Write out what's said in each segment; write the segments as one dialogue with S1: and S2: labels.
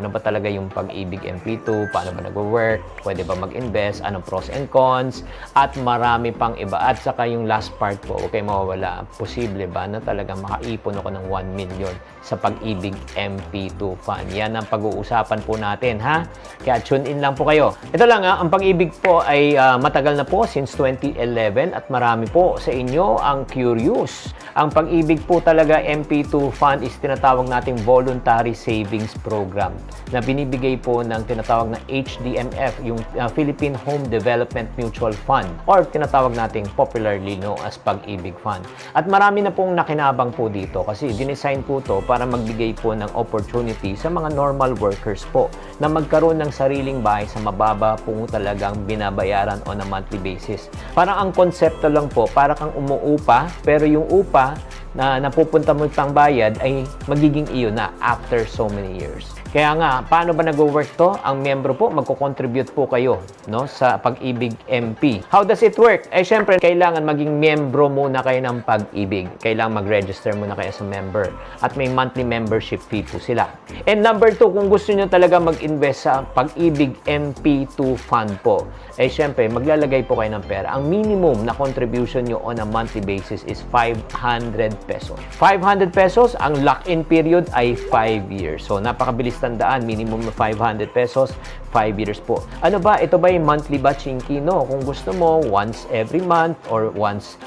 S1: Ano ba talaga yung Pag-ibig MP2? Paano ba nag-work? Pwede ba mag-invest? Anong pros and cons? At marami pang iba. At saka yung last part po, okay, mawawala. Posible ba na talagang makaipon ako ng 1 million sa Pag-ibig MP2 fund? Yan ang pag-uusapan po natin, ha? Kaya tune in lang po kayo. Ito lang, ang Pag-ibig po ay matagal na po, since 2011, at marami po sa inyo ang curious. Ang Pag-ibig po talaga MP2 fund is tinatawag nating voluntary savings program na binibigay po ng tinatawag na HDMF, yung Philippine Home Development Mutual Fund, or tinatawag nating popularly known as Pag-ibig Fund. At marami na pong nakinabang po dito kasi dinesign po to para magbigay po ng opportunity sa mga normal workers po na magkaroon ng sariling bahay sa mababa po talagang binabayaran on a monthly basis. Parang ang konsepto lang po, para kang umuupa, pero yung upa na napupunta mo pang bayad ay magiging iyo na after so many years. Kaya nga, paano ba nag-work to? Ang miyembro po, magko-contribute po kayo, no, sa Pag-ibig MP. How does it work? Eh, syempre, kailangan maging miyembro muna kayo ng Pag-ibig. Kailangan mag-register muna kayo sa member. At may monthly membership fee po sila. And number 2, kung gusto nyo talaga mag-invest sa Pag-ibig MP2 fund po, eh, syempre, maglalagay po kayo ng pera. Ang minimum na contribution nyo on a monthly basis is 500 pesos. 500 pesos, ang lock-in period ay 5 years. So, napakabilis tandaan, minimum na 500 pesos, 5 years po. Ano ba? Ito ba yung monthly ba, Chinky? No. Kung gusto mo, once every month or once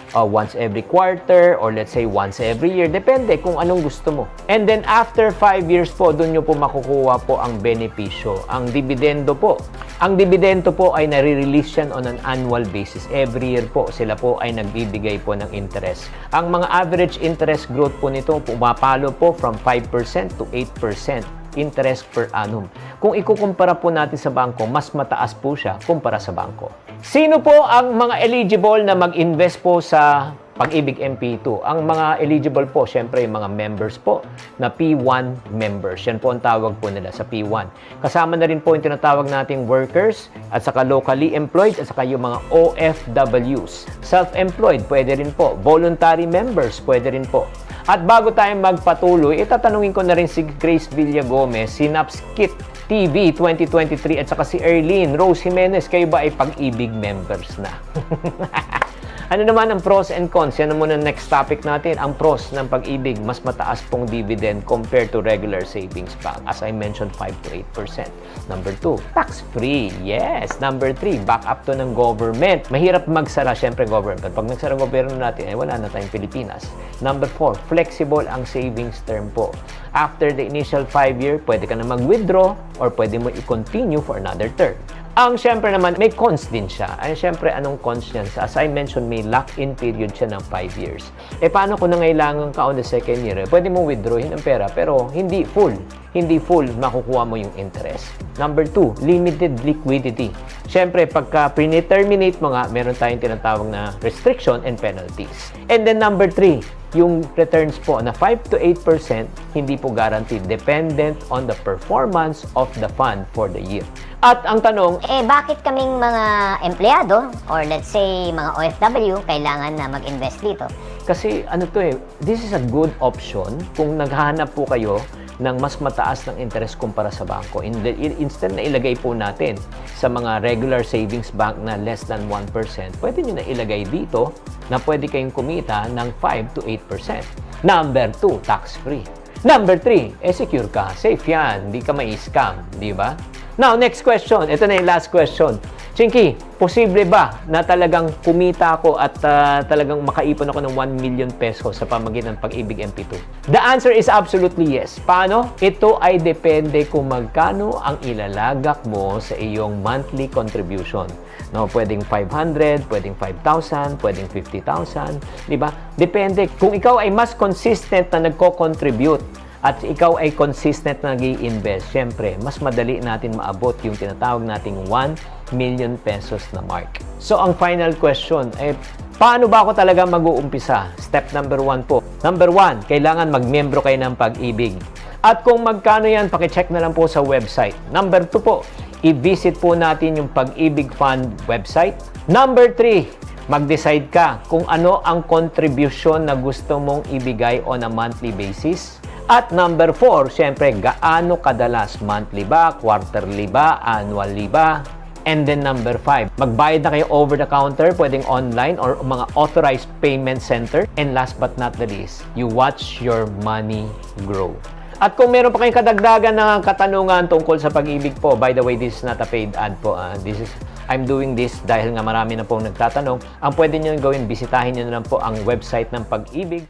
S1: every quarter or let's say once every year. Depende kung anong gusto mo. And then after 5 years po, doon nyo po makukuha po ang benepisyo. Ang dividendo po. Ang dividendo po ay nare-release yan on an annual basis. Every year po, sila po ay nagbibigay po ng interest. Ang mga average interest growth po nito, pumapalo po from 5% to 8%. Interest per annum. Kung ikukumpara po natin sa bangko, mas mataas po siya kumpara sa bangko. Sino po ang mga eligible na mag-invest po sa Pag-ibig MP2? Ang mga eligible po, syempre yung mga members po na P1 members. Yan po ang tawag po nila sa P1. Kasama na rin po yung tinatawag nating workers at saka locally employed at saka yung mga OFWs. Self-employed, pwede rin po. Voluntary members, pwede rin po. At bago tayo magpatuloy, itatanungin ko na rin si Grace Villagomez, si Napskit TV 2023 at saka si Erlene Rose Jimenez. Kayo ba ay Pag-ibig members na? Ano naman ang pros and cons? Yan muna next topic natin. Ang pros ng Pag-ibig, mas mataas pong dividend compared to regular savings bank. As I mentioned, 5 to 8%. Number 2, tax-free. Yes. Number 3, back up to ng government. Mahirap magsara, syempre, government. Pag nagsara gobyerno natin, ay wala na tayong Pilipinas. Number 4, flexible ang savings term po. After the initial 5 year, pwede ka na mag-withdraw or pwede mo i-continue for another term. Ang syempre naman, may cons din siya. Ay syempre, anong cons niyan? As I mentioned, may lock-in period siya ng 5 years. Eh, paano kung nangailangan ka on the second year? Pwede mo withdrawin ang pera, pero hindi full. Hindi full, makukuha mo yung interest. Number 2, limited liquidity. Syempre, pagka pre-terminate mo nga, meron tayong tinatawag na restriction and penalties. And then number 3, yung returns po na 5 to 8%, hindi po guaranteed. Dependent on the performance of the fund for the year. At ang tanong,
S2: bakit kaming mga empleyado or let's say mga OFW kailangan na mag-invest dito?
S1: kasi ano to this is a good option kung naghahanap po kayo ng mas mataas ng interest kumpara sa bangko. Instead na ilagay po natin sa mga regular savings bank na less than 1%, pwede nyo na ilagay dito na pwede kayong kumita ng 5 to 8%. Number 2, tax-free. Number 3, secure ka. Safe yan. Hindi ka mai-scam. Di ba? Now, next question. Ito na yung last question. Chinky, posible ba na talagang kumita ako at talagang makaipon ako ng 1 million pesos sa pamagitan ng Pag-ibig MP2? The answer is absolutely yes. Paano? Ito ay depende kung magkano ang ilalagak mo sa iyong monthly contribution. No, pwedeng 500, pwedeng 5,000, pwedeng 50,000, di ba? Depende. Kung ikaw ay mas consistent na nagko-contribute at ikaw ay consistent na nag-i-invest, syempre, mas madali natin maabot yung tinatawag nating 1 million pesos na mark. So, ang final question, paano ba ako talaga mag-uumpisa? Step number 1 po. Number 1, kailangan mag-membro kayo ng Pag-ibig. At kung magkano yan, pakicheck na lang po sa website. Number 2 po, i-visit po natin yung Pag-ibig Fund website. Number 3, mag-decide ka kung ano ang contribution na gusto mong ibigay on a monthly basis. At number 4, syempre, gaano kadalas? Monthly ba? Quarterly ba? Annually ba? And then number 5, magbayad na kayo over the counter, pwedeng online or mga authorized payment center. And last but not the least, you watch your money grow. At kung meron pa kayong kadagdagan na katanungan tungkol sa pag-ibig po, by the way, this is not a paid ad po. I'm doing this dahil nga marami na pong nagtatanong. Ang pwede nyo gawin, bisitahin nyo na lang po ang website ng Pag-ibig.